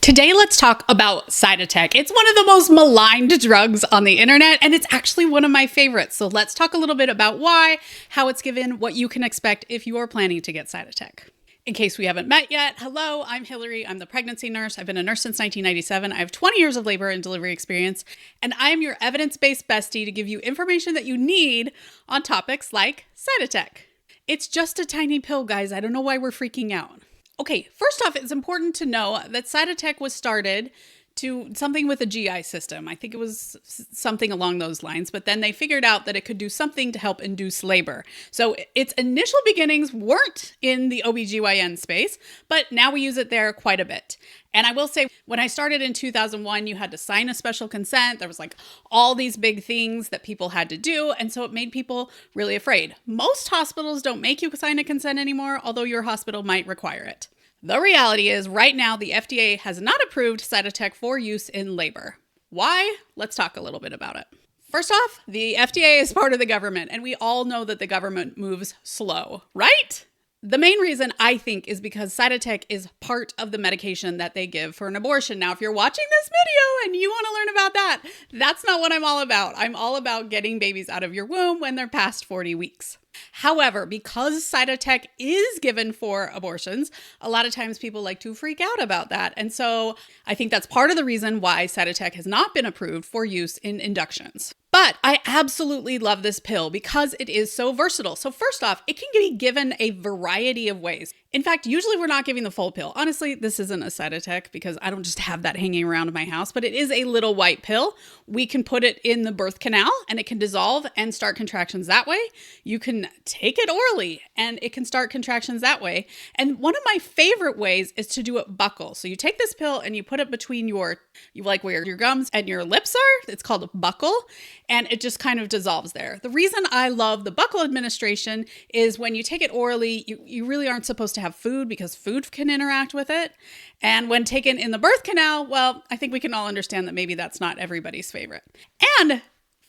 Today, let's talk about Cytotec. It's one of the most maligned drugs on the internet, and it's actually one of my favorites. So let's talk a little bit about why, how it's given, what you can expect if you are planning to get Cytotec. In case we haven't met yet, hello, I'm Hillary. I'm the pregnancy nurse. I've been a nurse since 1997. I have 20 years of labor and delivery experience, and I am your evidence-based bestie to give you information that you need on topics like Cytotec. It's just a tiny pill, guys. I don't know why we're freaking out. Okay, first off, it's important to know that Cytotec was started to something with a GI system. I think it was something along those lines, but then they figured out that it could do something to help induce labor. So its initial beginnings weren't in the OBGYN space, but now we use it there quite a bit. And I will say, when I started in 2001, you had to sign a special consent. There was like all these big things that people had to do. And so it made people really afraid. Most hospitals don't make you sign a consent anymore, although your hospital might require it. The reality is, right now, the FDA has not approved Cytotec for use in labor. Why? Let's talk a little bit about it. First off, the FDA is part of the government, and we all know that the government moves slow, right? The main reason, I think, is because Cytotec is part of the medication that they give for an abortion. Now, if you're watching this video and you want to learn about that, that's not what I'm all about. I'm all about getting babies out of your womb when they're past 40 weeks. However, because Cytotec is given for abortions, a lot of times people like to freak out about that. And so I think that's part of the reason why Cytotec has not been approved for use in inductions. But I absolutely love this pill because it is so versatile. So first off, it can be given a variety of ways. In fact, usually we're not giving the full pill. Honestly, this isn't a Cytotec because I don't just have that hanging around in my house, but it is a little white pill. We can put it in the birth canal and it can dissolve and start contractions that way. You can take it orally and it can start contractions that way. And one of my favorite ways is to do it buccal. So you take this pill and you put it between where your gums and your lips are. It's called a buccal. And it just kind of dissolves there. The reason I love the buccal administration is when you take it orally, you really aren't supposed to have food because food can interact with it. And when taken in the birth canal, well, I think we can all understand that maybe that's not everybody's favorite. And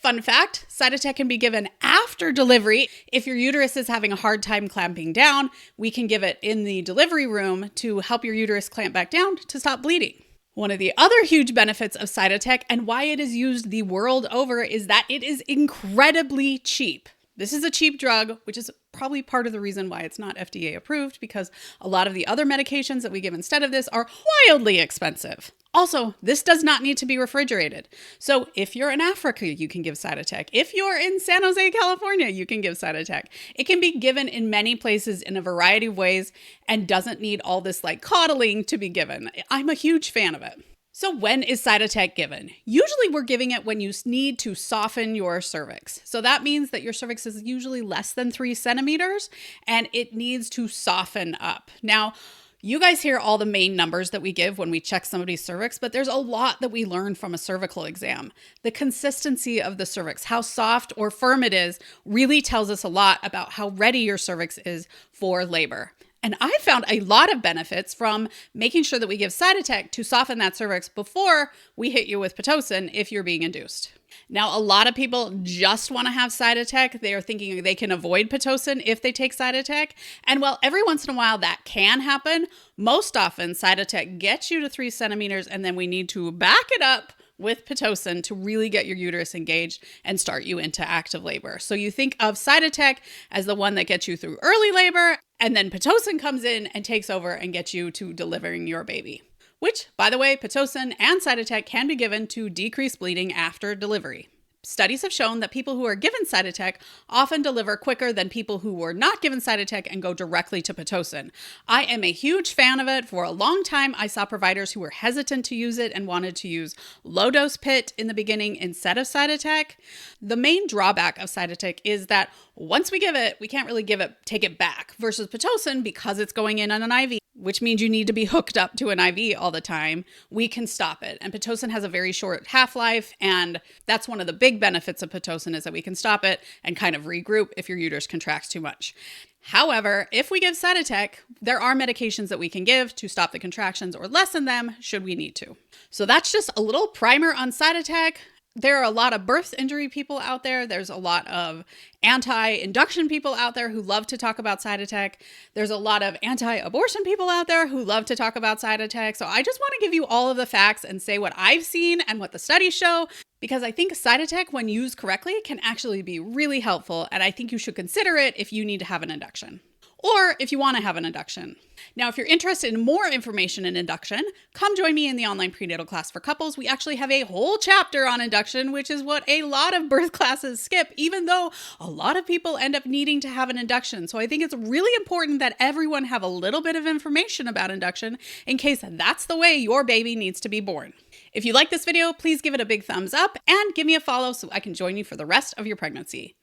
fun fact, Cytotec can be given after delivery. If your uterus is having a hard time clamping down, we can give it in the delivery room to help your uterus clamp back down to stop bleeding. One of the other huge benefits of Cytotec and why it is used the world over is that it is incredibly cheap. This is a cheap drug, which is probably part of the reason why it's not FDA approved, because a lot of the other medications that we give instead of this are wildly expensive. Also, this does not need to be refrigerated. So if you're in Africa, you can give Cytotec. If you're in San Jose, California, you can give Cytotec. It can be given in many places in a variety of ways and doesn't need all this like coddling to be given. I'm a huge fan of it. So when is Cytotec given? Usually we're giving it when you need to soften your cervix. So that means that your cervix is usually less than 3 centimeters and it needs to soften up. Now, you guys hear all the main numbers that we give when we check somebody's cervix, but there's a lot that we learn from a cervical exam. The consistency of the cervix, how soft or firm it is, really tells us a lot about how ready your cervix is for labor. And I found a lot of benefits from making sure that we give Cytotec to soften that cervix before we hit you with Pitocin if you're being induced. Now, a lot of people just want to have Cytotec. They are thinking they can avoid Pitocin if they take Cytotec. And while every once in a while that can happen, most often Cytotec gets you to 3 centimeters and then we need to back it up with Pitocin to really get your uterus engaged and start you into active labor. So you think of Cytotec as the one that gets you through early labor, and then Pitocin comes in and takes over and gets you to delivering your baby. Which, by the way, Pitocin and Cytotec can be given to decrease bleeding after delivery. Studies have shown that people who are given Cytotec often deliver quicker than people who were not given Cytotec and go directly to Pitocin. I am a huge fan of it. For a long time, I saw providers who were hesitant to use it and wanted to use low-dose PIT in the beginning instead of Cytotec. The main drawback of Cytotec is that once we give it, we can't really take it back versus Pitocin because it's going in on an IV, which means you need to be hooked up to an IV all the time. We can stop it. And Pitocin has a very short half-life, and that's one of the big benefits of Pitocin is that we can stop it and kind of regroup if your uterus contracts too much. However, if we give Cytotec, there are medications that we can give to stop the contractions or lessen them should we need to. So that's just a little primer on Cytotec. There are a lot of birth injury people out there. There's a lot of anti-induction people out there who love to talk about Cytotec. There's a lot of anti-abortion people out there who love to talk about Cytotec. So I just want to give you all of the facts and say what I've seen and what the studies show, because I think Cytotec, when used correctly, can actually be really helpful. And I think you should consider it if you need to have an induction, or if you want to have an induction. Now, if you're interested in more information in induction, come join me in the online prenatal class for couples. We actually have a whole chapter on induction, which is what a lot of birth classes skip, even though a lot of people end up needing to have an induction. So I think it's really important that everyone have a little bit of information about induction in case that's the way your baby needs to be born. If you like this video, please give it a big thumbs up and give me a follow so I can join you for the rest of your pregnancy.